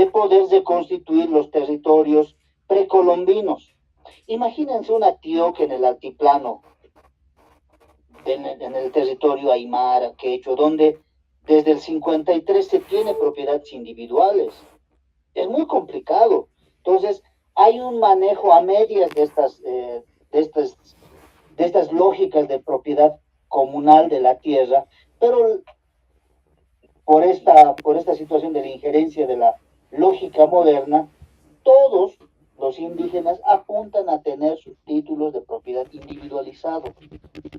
de poder reconstituir los territorios precolombinos. Imagínense una Antioquia en el altiplano, en el territorio aymara, quechua, donde desde el 53 se tiene propiedades individuales. Es muy complicado. Entonces, hay un manejo a medias de estas lógicas de propiedad comunal de la tierra, pero por esta situación de la injerencia de la lógica moderna, todos los indígenas apuntan a tener sus títulos de propiedad individualizados.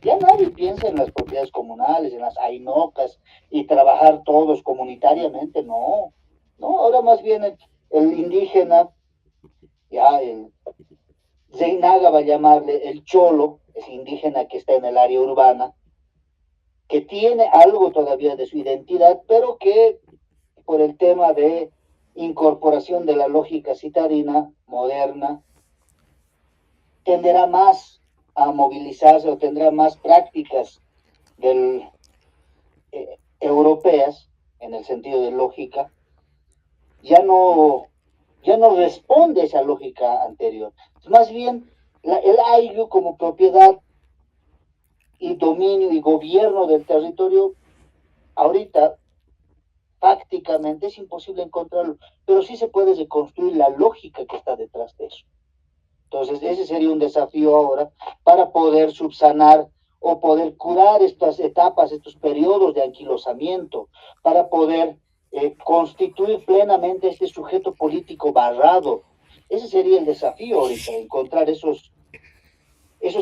Ya nadie piensa en las propiedades comunales, en las ainocas y trabajar todos comunitariamente, no. No, ahora más bien el indígena, ya el Zeinaga va a llamarle el cholo, ese indígena que está en el área urbana, que tiene algo todavía de su identidad, pero que por el tema de incorporación de la lógica citadina moderna, tenderá más a movilizarse o tendrá más prácticas del, europeas, en el sentido de lógica, ya ya no responde a esa lógica anterior. Más bien, el ayllu como propiedad y dominio y gobierno del territorio, ahorita prácticamente es imposible encontrarlo, pero sí se puede reconstruir la lógica que está detrás de eso. Entonces, ese sería un desafío ahora para poder subsanar o poder curar estas etapas, estos periodos de anquilosamiento, para poder constituir plenamente este sujeto político barrado. Ese sería el desafío ahorita, encontrar esos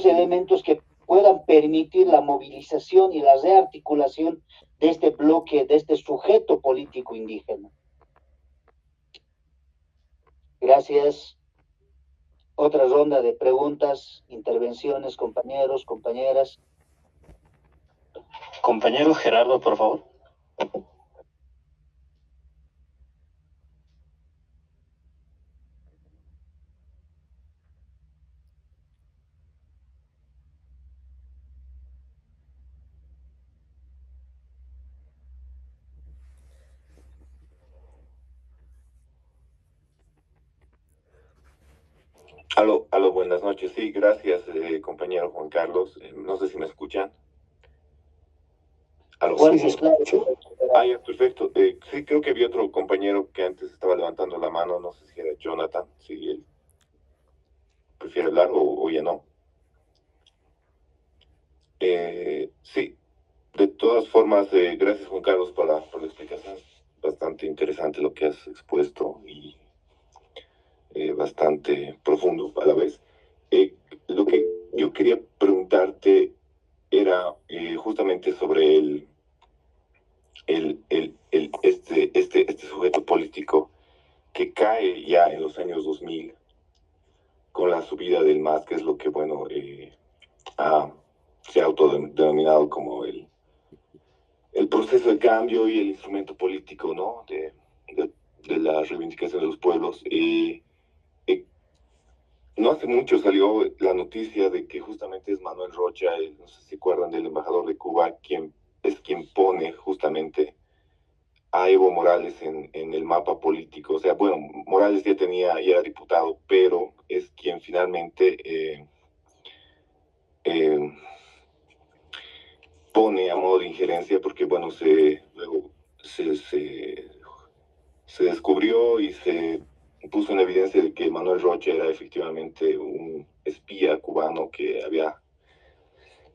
elementos que puedan permitir la movilización y la rearticulación de este bloque, de este sujeto político indígena. Gracias. Otra ronda de preguntas, intervenciones, compañeros, compañeras. Compañero Gerardo, por favor. Aló, buenas noches. Sí, gracias, compañero Juan Carlos. No sé si me escuchan. Aló. Sí, claro. Ah, ya, perfecto. Sí, creo que vi otro compañero que antes estaba levantando la mano. No sé si era Jonathan, si él prefiere hablar o ya no. Sí, de todas formas, gracias Juan Carlos por la explicación. Bastante interesante lo que has expuesto y bastante profundo a la vez. Lo que yo quería preguntarte era justamente sobre este sujeto político que cae ya en los años 2000 con la subida del MAS, que es lo que, bueno, se ha autodenominado como el proceso de cambio y el instrumento político, ¿no? De la reivindicación de los pueblos. No hace mucho salió la noticia de que justamente es Manuel Rocha, no sé si se acuerdan del embajador de Cuba, quien pone justamente a Evo Morales en el mapa político. O sea, bueno, Morales ya era diputado, pero es quien finalmente pone a modo de injerencia, porque bueno, luego se descubrió y se puso en evidencia de que Manuel Rocha era efectivamente un espía cubano que había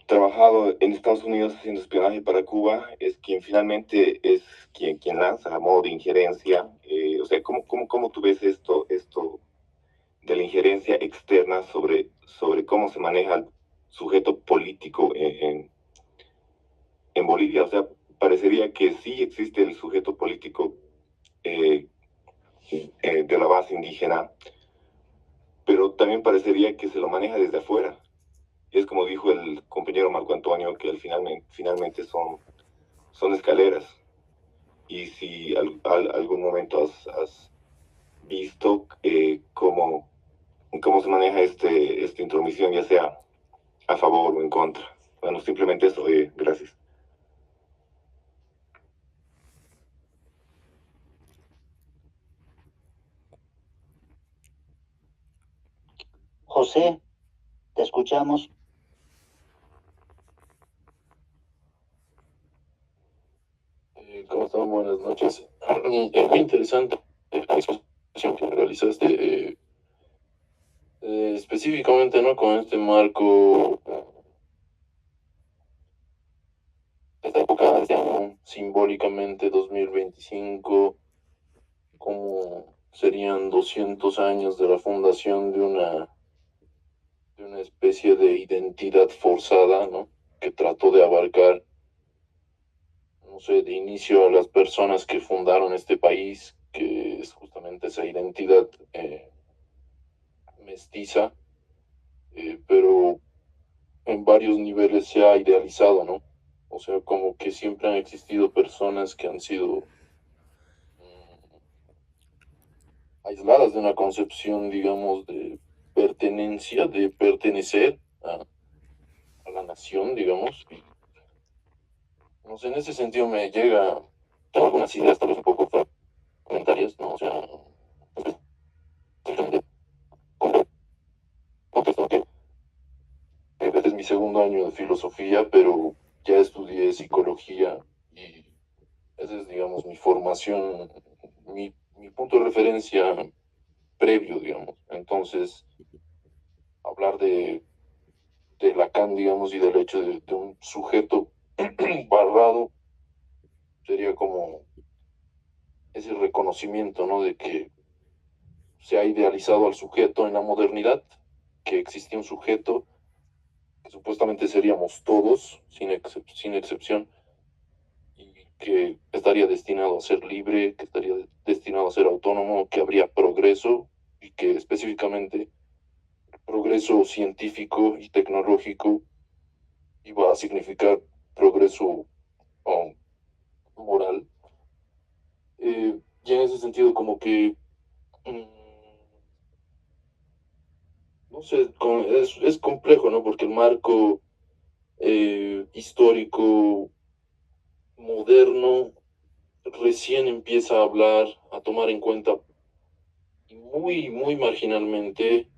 trabajado en Estados Unidos haciendo espionaje para Cuba. Es quien finalmente es quien lanza a modo de injerencia. O sea, ¿cómo tú ves esto de la injerencia externa sobre cómo se maneja el sujeto político en Bolivia? O sea, parecería que sí existe el sujeto político de la base indígena, pero también parecería que se lo maneja desde afuera. Y es como dijo el compañero Marco Antonio, que finalmente son escaleras. Y si algún momento has visto cómo se maneja esta intromisión, ya sea a favor o en contra. Bueno, simplemente eso, gracias. José, te escuchamos. ¿Cómo están? Buenas noches. Es muy interesante la exposición que realizaste, específicamente, ¿no? Con este marco, esta época de este año, simbólicamente 2025, como serían 200 años de la fundación de una especie de identidad forzada, ¿no? Que trató de abarcar, no sé, de inicio a las personas que fundaron este país, que es justamente esa identidad mestiza, pero en varios niveles se ha idealizado, ¿no? O sea, como que siempre han existido personas que han sido aisladas de una concepción, digamos, de pertenencia, de pertenecer a la nación, digamos. Y, no sé, en ese sentido me llega, tengo algunas ideas tal vez un poco fragmentarias, ¿no? O sea, contesto que este es mi segundo año de filosofía, pero ya estudié psicología y esa es, digamos, mi formación, mi punto de referencia previo, digamos. Entonces, hablar de Lacan, digamos, y del hecho de un sujeto barrado sería como ese reconocimiento, ¿no? De que se ha idealizado al sujeto en la modernidad, que existe un sujeto que supuestamente seríamos todos, sin excepción, y que estaría destinado a ser libre, que estaría destinado a ser autónomo, que habría progreso y que específicamente progreso científico y tecnológico iba a significar progreso moral. Y en ese sentido como que, mm, no sé, es complejo, ¿no? Porque el marco histórico moderno recién empieza a hablar, a tomar en cuenta muy, muy marginalmente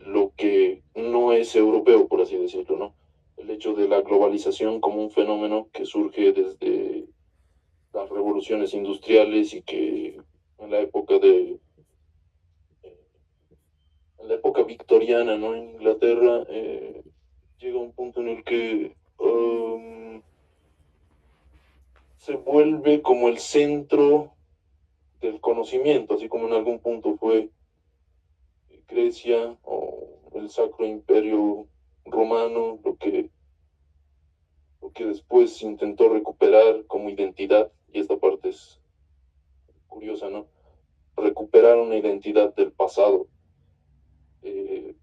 lo que no es europeo, por así decirlo, ¿no? El hecho de la globalización como un fenómeno que surge desde las revoluciones industriales y que en la época en la época victoriana, ¿no? En Inglaterra llega un punto en el que se vuelve como el centro del conocimiento, así como en algún punto fue Grecia o el Sacro Imperio Romano, lo que después intentó recuperar como identidad, y esta parte es curiosa, ¿no? Recuperar una identidad del pasado, eh,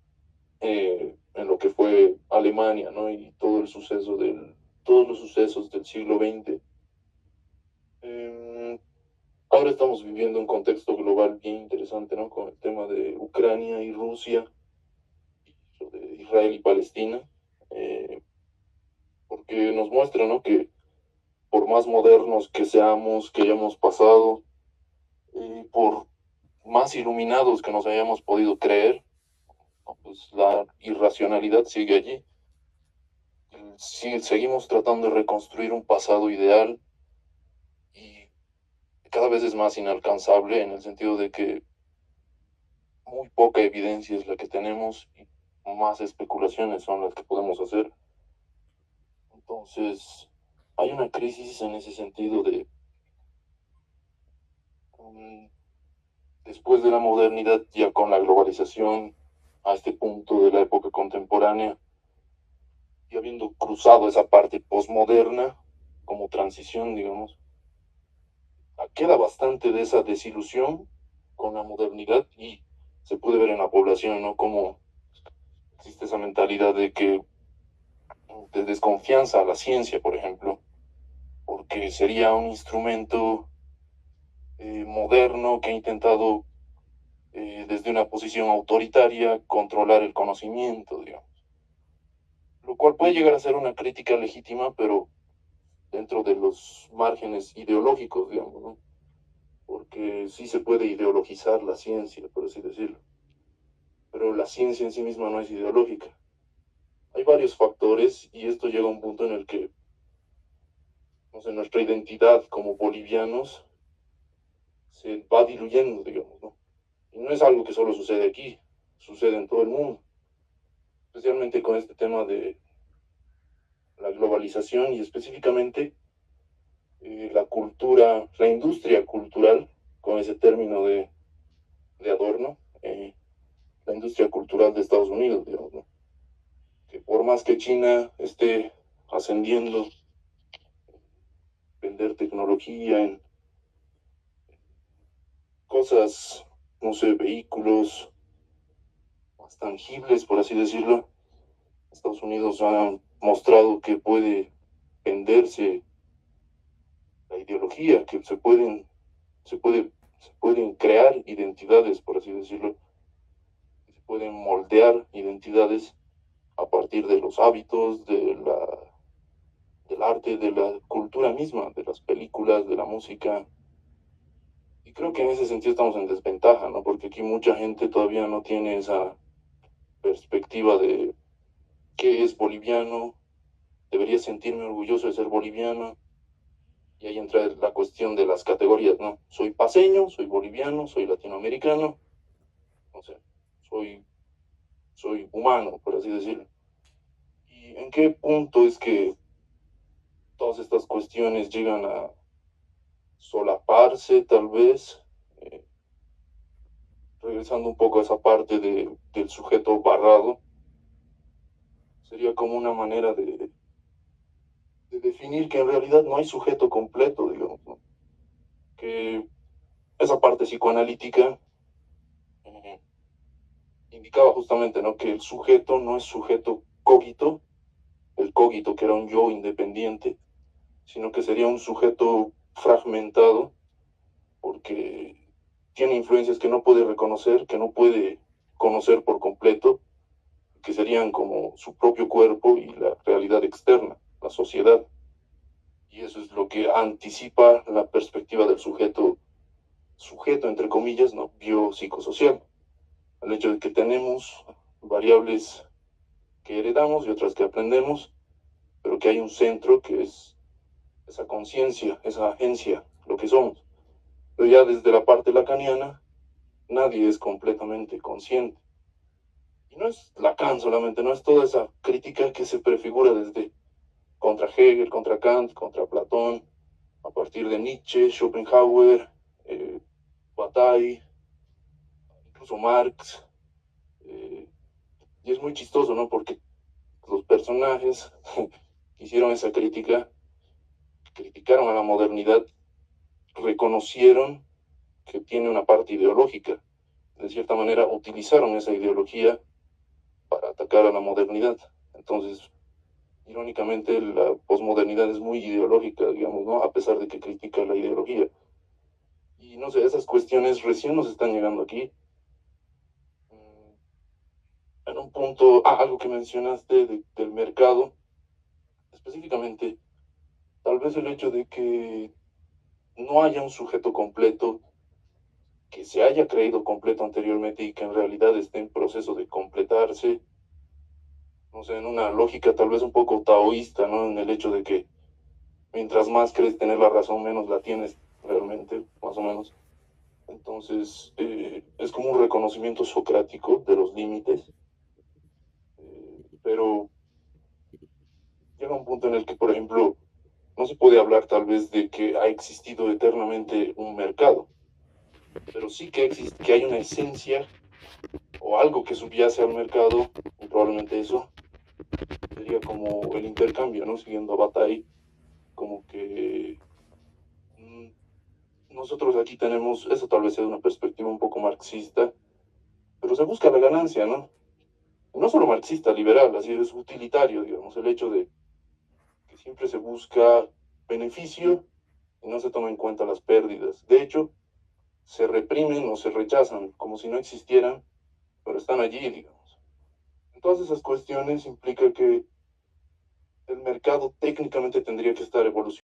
en lo que fue Alemania, ¿no? Y todos los sucesos del siglo XX. Eh, Ahora estamos viviendo un contexto global bien interesante, ¿no? Con el tema de Ucrania y Rusia, de Israel y Palestina, eh, porque nos muestra, ¿no? Que por más modernos que seamos, que hayamos pasado, por más iluminados que nos hayamos podido creer, ¿no? Pues la irracionalidad sigue allí. Sí, seguimos tratando de reconstruir un pasado ideal y cada vez es más inalcanzable en el sentido de que muy poca evidencia es la que tenemos y más especulaciones son las que podemos hacer. Entonces, hay una crisis en ese sentido de, um, después de la modernidad, ya con la globalización, a este punto de la época contemporánea, y habiendo cruzado esa parte posmoderna como transición, digamos, queda bastante de esa desilusión con la modernidad y se puede ver en la población, ¿no? Como existe esa mentalidad de que de desconfianza a la ciencia, por ejemplo, porque sería un instrumento moderno que ha intentado desde una posición autoritaria controlar el conocimiento, digamos. Lo cual puede llegar a ser una crítica legítima, pero dentro de los márgenes ideológicos, digamos, ¿no? Porque sí se puede ideologizar la ciencia, por así decirlo. pero la ciencia en sí misma no es ideológica. Hay varios factores y esto llega a un punto en el que, no sé, nuestra identidad como bolivianos se va diluyendo, digamos, ¿no? Y no es algo que solo sucede aquí, sucede en todo el mundo, especialmente con este tema de la globalización y específicamente la cultura, la industria cultural, con ese término de adorno, la industria cultural de Estados Unidos, digamos, ¿no? Que por más que China esté ascendiendo, vender tecnología en cosas, no sé, vehículos más tangibles, por así decirlo, Estados Unidos ha mostrado que puede venderse la ideología, que se puede, se pueden crear identidades, por así decirlo, se pueden moldear identidades a partir de los hábitos, del arte, de la cultura misma, de las películas, de la música. Y creo que en ese sentido estamos en desventaja, ¿no? Porque aquí mucha gente todavía no tiene esa perspectiva de qué es boliviano, debería sentirme orgulloso de ser boliviano. Y ahí entra la cuestión de las categorías, ¿no? Soy paseño, soy boliviano, soy latinoamericano, no sé, soy, soy humano, por así decirlo. ¿Y en qué punto es que todas estas cuestiones llegan a solaparse, tal vez? Eh, Regresando un poco a esa parte del sujeto barrado, sería como una manera de definir que en realidad no hay sujeto completo, digamos, ¿no? Que esa parte psicoanalítica eh, indicaba justamente, ¿no? Que el sujeto no es sujeto cogito, el cogito que era un yo independiente, sino que sería un sujeto fragmentado porque tiene influencias que no puede reconocer, que no puede conocer por completo, que serían como su propio cuerpo y la realidad externa, la sociedad. Y eso es lo que anticipa la perspectiva del sujeto, sujeto entre comillas, ¿no? Biopsicosocial. El hecho de que tenemos variables que heredamos y otras que aprendemos, pero que hay un centro que es esa conciencia, esa agencia, lo que somos. Pero ya desde la parte lacaniana, nadie es completamente consciente. Y no es Lacan solamente, no es toda esa crítica que se prefigura desde contra Hegel, contra Kant, contra Platón, a partir de Nietzsche, Schopenhauer, Bataille, incluso Marx. Eh, y es muy chistoso, ¿no? Porque los personajes que hicieron esa crítica, criticaron a la modernidad, reconocieron que tiene una parte ideológica. De cierta manera, utilizaron esa ideología para atacar a la modernidad. Entonces, irónicamente, la posmodernidad es muy ideológica, digamos, ¿no? A pesar de que critica la ideología. Y no sé, esas cuestiones recién nos están llegando aquí. En un punto, algo que mencionaste del mercado, específicamente, tal vez el hecho de que no haya un sujeto completo, que se haya creído completo anteriormente y que en realidad esté en proceso de completarse, no sé, en una lógica tal vez un poco taoísta, ¿no? En el hecho de que mientras más crees tener la razón, menos la tienes realmente, más o menos. Entonces, es como un reconocimiento socrático de los límites, pero llega un punto en el que, por ejemplo, no se puede hablar tal vez de que ha existido eternamente un mercado, pero sí que existe, que hay una esencia o algo que subyace al mercado, y probablemente eso sería como el intercambio, ¿no? Siguiendo a Bataille, como que nosotros aquí tenemos, eso tal vez sea una perspectiva un poco marxista, pero se busca la ganancia, ¿no? No solo marxista, liberal, así es utilitario, digamos, el hecho de que siempre se busca beneficio y no se toma en cuenta las pérdidas. De hecho, se reprimen o se rechazan como si no existieran, pero están allí, digamos. En todas esas cuestiones implica que el mercado técnicamente tendría que estar evolucionando.